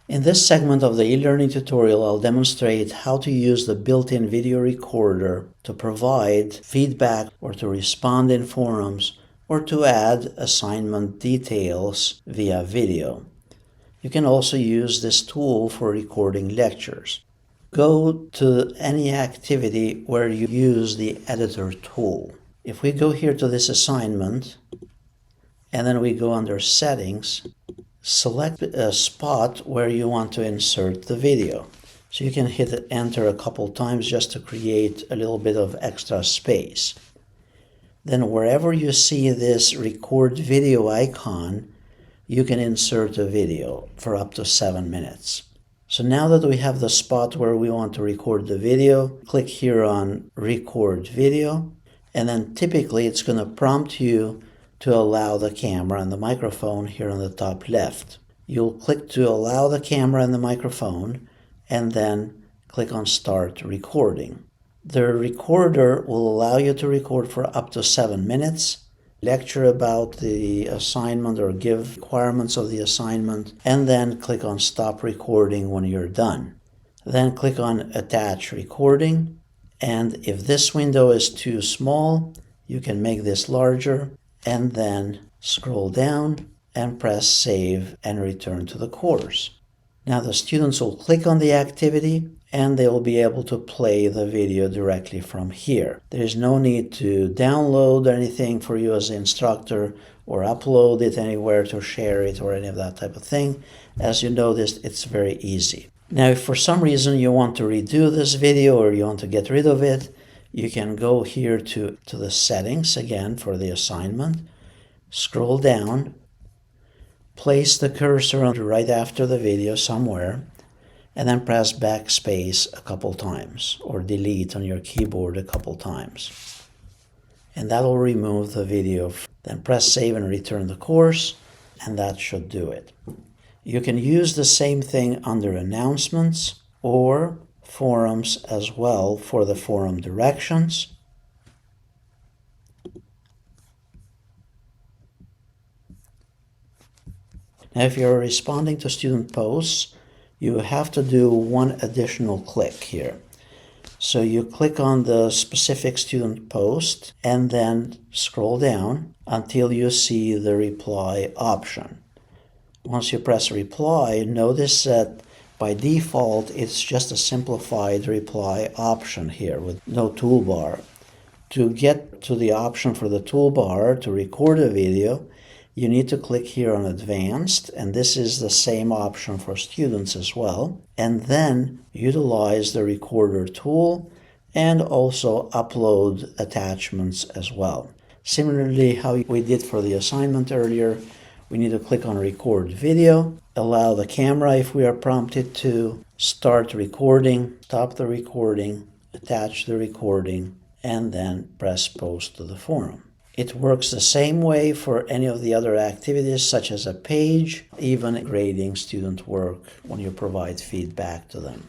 In this segment of the e-learning tutorial, I'll demonstrate how to use the built-in video recorder to provide feedback or to respond in forums or to add assignment details via video. You can also use this tool for recording lectures. Go to any activity where you use the editor tool. If we go here to this assignment and then we go under settings, select a spot where you want to insert the video. So you can hit enter a couple times just to create a little bit of extra space. Then wherever you see this record video icon, you can insert a video for up to 7 minutes. So now that we have the spot where we want to record the video, click here on record video, and then typically it's going to prompt you to allow the camera and the microphone here on the top left. You'll click to allow the camera and the microphone and then click on start recording. The recorder will allow you to record for up to 7 minutes, lecture about the assignment or give requirements of the assignment, and then click on stop recording when you're done. Then click on attach recording, and if this window is too small, you can make this larger and then scroll down and press save and return to the course. Now the students will click on the activity and they will be able to play the video directly from here. There is no need to download anything for you as the instructor or upload it anywhere to share it or any of that type of thing. As you noticed, it's very easy. Now if for some reason you want to redo this video or you want to get rid of it, you can go here to the settings again for the assignment, scroll down, place the cursor right after the video somewhere, and then press backspace a couple times or delete on your keyboard a couple times. And that will remove the video. Then press save and return the course, and that should do it. You can use the same thing under announcements or forums as well for the forum directions. Now if you're responding to student posts, you have to do one additional click here. So you click on the specific student post and then scroll down until you see the reply option. Once you press reply, notice that by default, it's just a simplified reply option here with no toolbar. To get to the option for the toolbar to record a video, you need to click here on Advanced, and this is the same option for students as well. And then utilize the recorder tool and also upload attachments as well. Similarly, how we did for the assignment earlier, we need to click on Record Video, allow the camera if we are prompted to, start recording, stop the recording, attach the recording, and then press Post to the forum. It works the same way for any of the other activities, such as a page, even grading student work when you provide feedback to them.